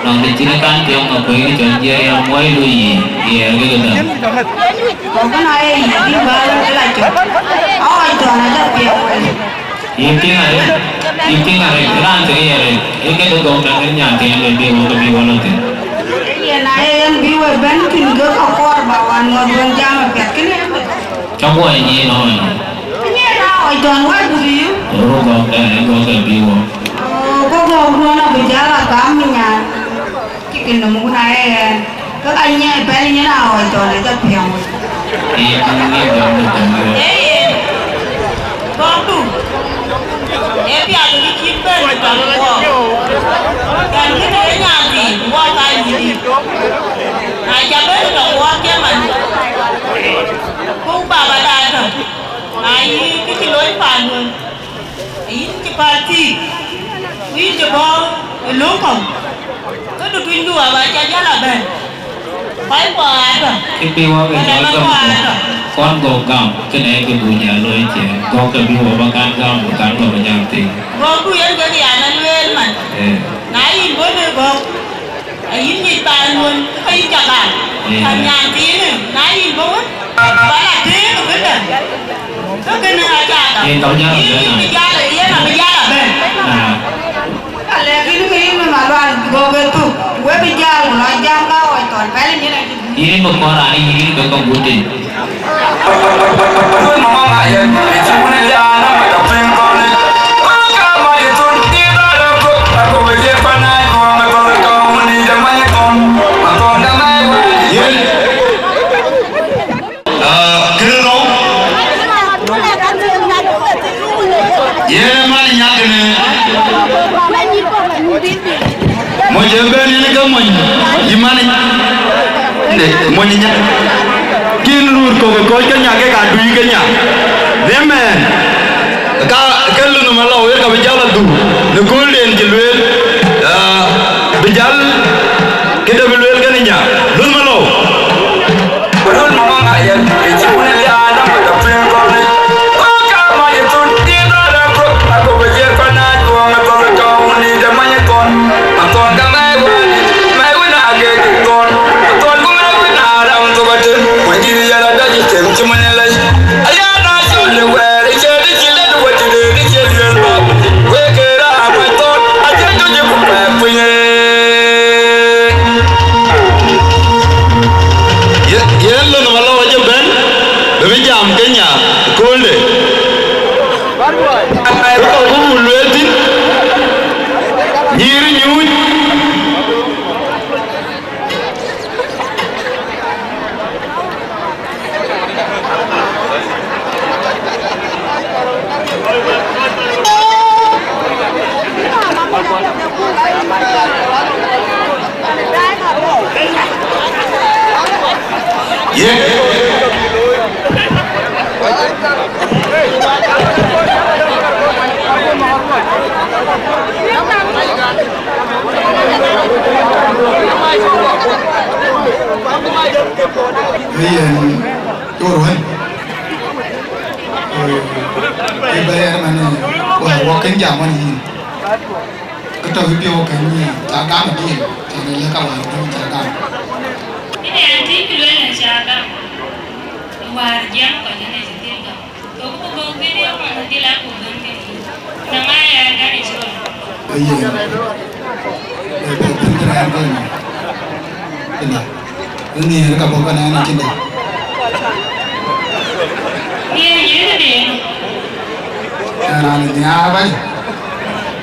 Nong di sini kan tiang apa ini janji yang mulai lu ini, iya gitu dah. Còn cái này đi vào lại chỗ. Ôi trời này rất nhiều. Imting ada, kan tu ya, ini tu kau dah kerja tiang lebih mau lebih walau tu. Iya này em đi về bên kia cứ có qua bảo anh ngồi bên cha mà kẹt cái này. Trong buổi ini nói. Cái này đâu, ôi trời quá bự. Orang kau dah lebih walau. Có vô nó bây giờ là tám mươi ngàn cái nấm này các anh nhé bé như nào rồi trời này rất nhiều Iya ini jangan jangan. con đủ em bây giờ đi kiếm bên rồi còn cái đấy nhà gì qua tay gì ai cho biết là qua cái mình cũng bà đàn rồi ai cái lối phản rồi ý cái party quý cho bom lớn không có được tuyên đùa và cha giá là bền phải qua rồi Cái piwa cái nói con gò cam cái này cái bùi nhà lôi chị có cái piwa bằng can cam một can vào nhà tiền gò bùi ăn cái gì anh lên mà nãy bữa nay gò ấy gì ta luôn thấy chặt à thằng nhà tí này nãy bữa phải là tí rồi biết rồi cái này là chặt thì tao nhớ bây giờ là bền là cái mà đoàn gò cái tu quế bây giờ là giang cao rồi toàn phải như này ini một con rani ini cái con bút đi Mo jembe ni ga mo yimani de mo nya kin lur ko ka nya ke ka dui ke nya demen ka lu no malo ka bijala du ne golden jilwel bijal ke de bilwel ke nya lu malo ko no ma ya e ji wona ya na ka pen ko ne o ka ma ye tun ti na da ko be je pa na ko ma ko ka ni de ma ye kon ma kon ka mai wona ge kon kon ko ma wona ra on to bate mo ji ya la da ji tem ti mo ne lai aya na so le we ri je di ji le do ti de di je le ma we ke ra ma ton a je do je ku pa pu ye lo no malo je ben be bi jam kenya kolde ai ko bu lweti nyiri nyuj tôi rồi cái bây giờ mà này qua cánh giảm mà gì cái trò video cái gì trả cá mà đi cho nên là các bạn không trả cá cái này anh thích cái là trả cá ngoài giang còn cái này thì tiền cả tôi cũng có video mà đi làm cũng được cái năm nay là đã đi rồi bây giờ bây giờ cái này cái này cái này nó có cái này nó trên đây Nah, ini apa?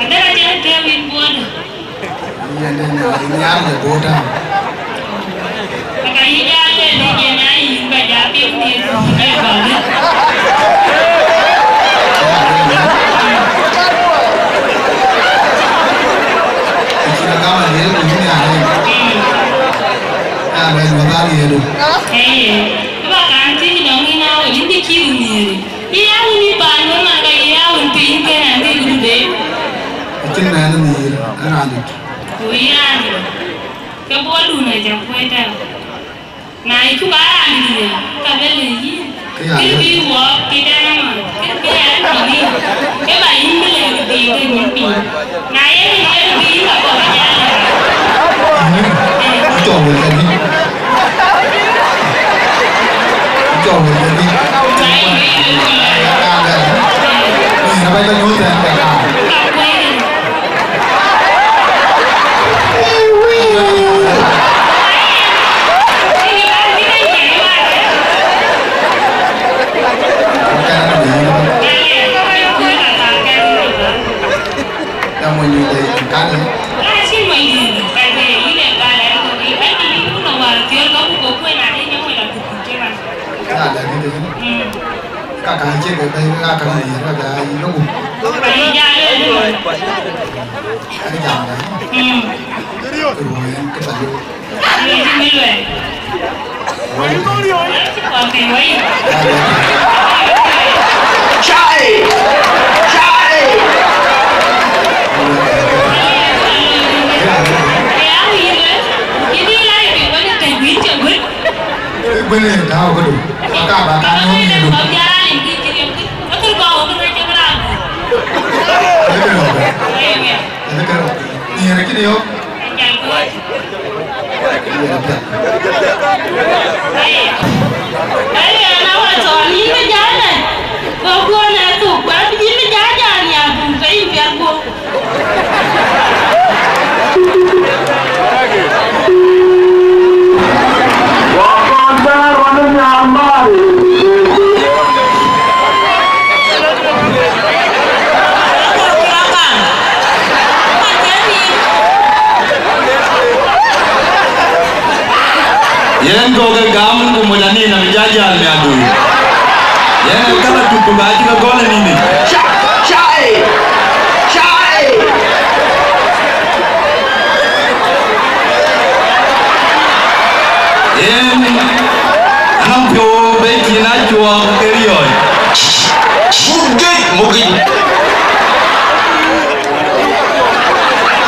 Ada aja Kevin buat. Iya, ini apa boda? Makanya ada di jenai baca film di balik. Kita kawan dia ini ada. Ah, baik betul dia tu. Apa kan sih dong ini nào ini kêu ni. Iya ini bangun maka iya unting ke nanti gede. Itu mana ni? Ada ni. Oh iya ni. Kebolu na jam kueta. Nah itu kan ni. Kabel ni. Kiri walk kita nama. Kiri ni. Keba ini le gede ke ni. Nah ini ni apa aja. ini coba lagi coba lagi apa itu nyutan yang mau nyutai ikan ya ada gitu kan kakak aja kayak kakak lagi kakak ini loh ada jangan keruan kepala Chai bener tahu kan kakak bakal ngomongin lu ini hari ini yo Yen ko ke gamun ko mojani na mijaja ni adu. Yen kala tuku gaji ka gole nini. Chai. Yen anam pyo be kina chua kerioi. Mugi.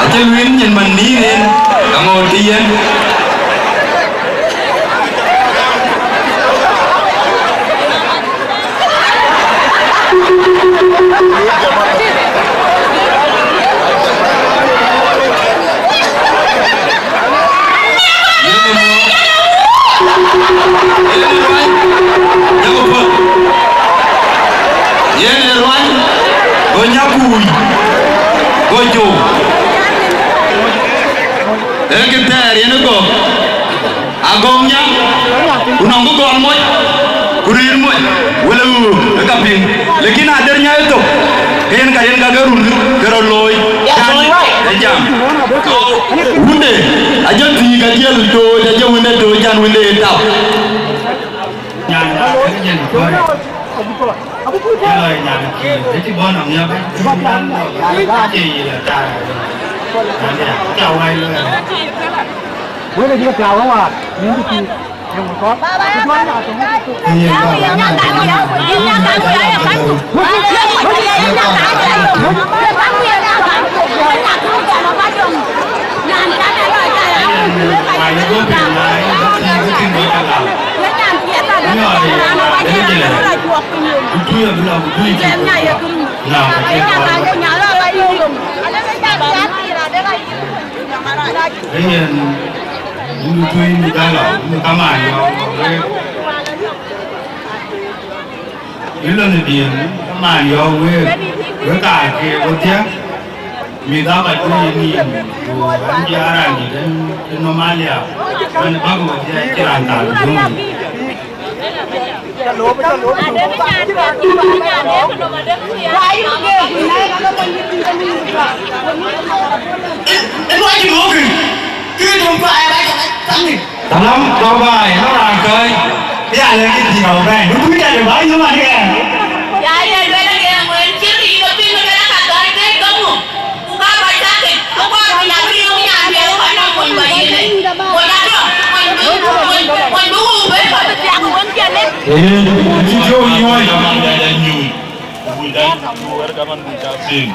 Aje win yen mani nen ngotien. Gojo Eketer yenu go Agongnya Unang go almoy Kurir moy Welu Ekapin Lekin adernya itu Kayen gagerun Keroloy Jam Wunde Aja tiga dia luto Aja wunde do Jan wunde etap lời nhà cái chỉ bón nồng nhau cái gì là trà chào ai luôn bữa nay chỉ chào không à những cái gì nhưng mà có thế nên những người người ta là người ta mài vào những lần này tiền ta mài vào với cả cái con tiếc người ta phải có nhìn của anh chị ara gì đến Somalia anh bác của chị làm tàu đúng không? Tầm lắm, cho bài nó làm coi cái này là cái gì nào về, nó biết được bao nhiêu mà kìa. Dạ, dạ, đây là kìa, người trước thì đầu tiên người ta cả tới cái công một cụ ba bài ra thì không có thì làm cái điều nhà thì không phải là mình bài gì đấy, mình đã được, mình đúng với phải được làm muốn kia đấy. Chị cho nhiều ai mà đã nhiều, mình đã nhiều cái mình cũng chả tin.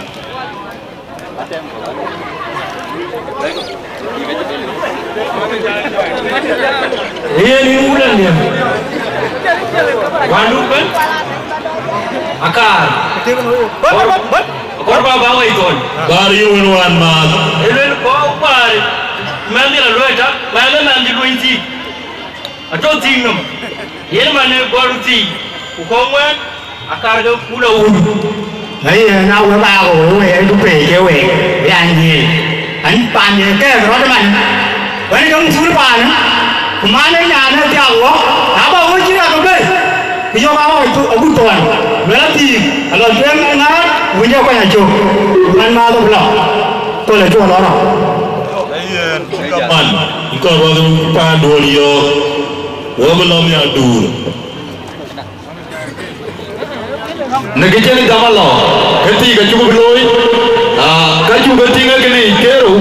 Ini bulan dia. Wandu kan? Akar. Korba bawa ikon. Bari unwan mas. Ini kau bari. man di la lo ta ma la man di lo ti a to ti ngam yen man ne bo ti ko ngwan akar ga kula wu ấy nào cái ba của mày anh cũng về kêu về với anh gì anh bàn gì cái đó cho mình vậy không xuống bàn nữa mà nó nhà nó chào quá đã bao nhiêu chuyện là đây thì do bao nhiêu ở cuối tuần mới là gì là chuyện anh nói với nhau quay nhà chùa anh ma tôi là chùa đó rồi kapan iko baru pa dolio wo belum ya dur nagi chen damalo keti ka chuku loi ka chuku tinga kini keru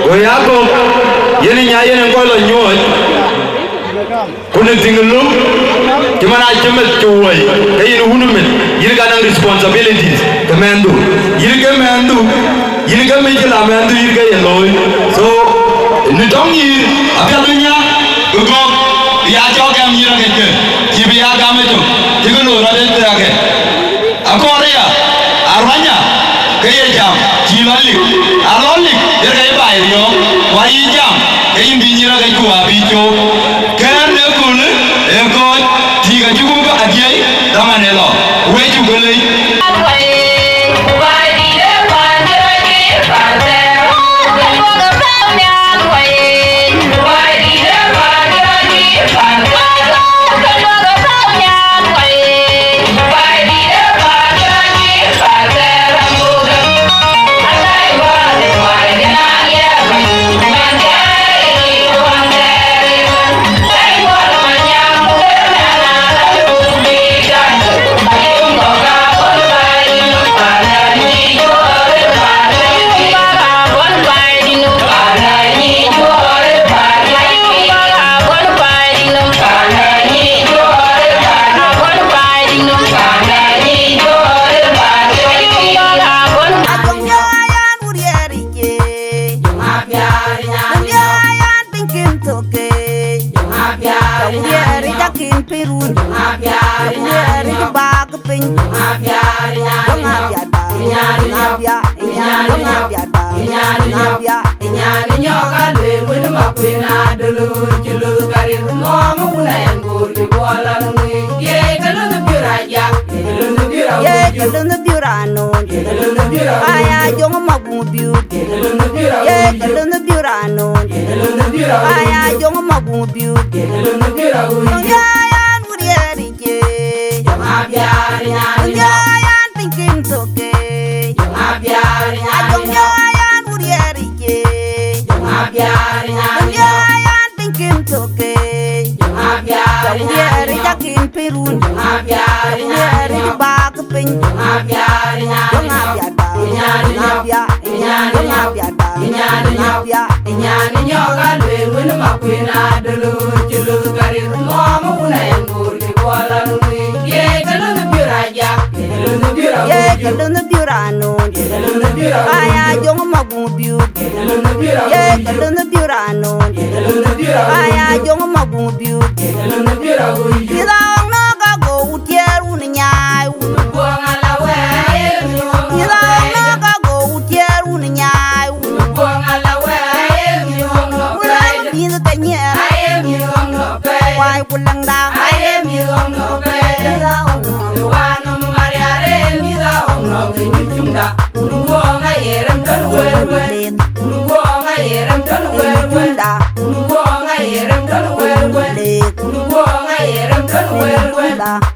go yako yeni nya yeni ko lo nyoy kunin tingalum kimana chemet chuwai kayin hunumen yir ka nang responsibilities kamendu yir ka mejila mendu yir ka yeloi so ni dong yir abialunya go ya cho kam yir ka ke jibiya ka mejo tigolo raden ta ke akoria arwanya kaya jam jilali aloli yir ka bai yo wai jam kayin binyira ka ku abijo kan ne kun e ko tiga jugu ba agiai damanelo we jugulei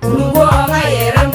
Ulu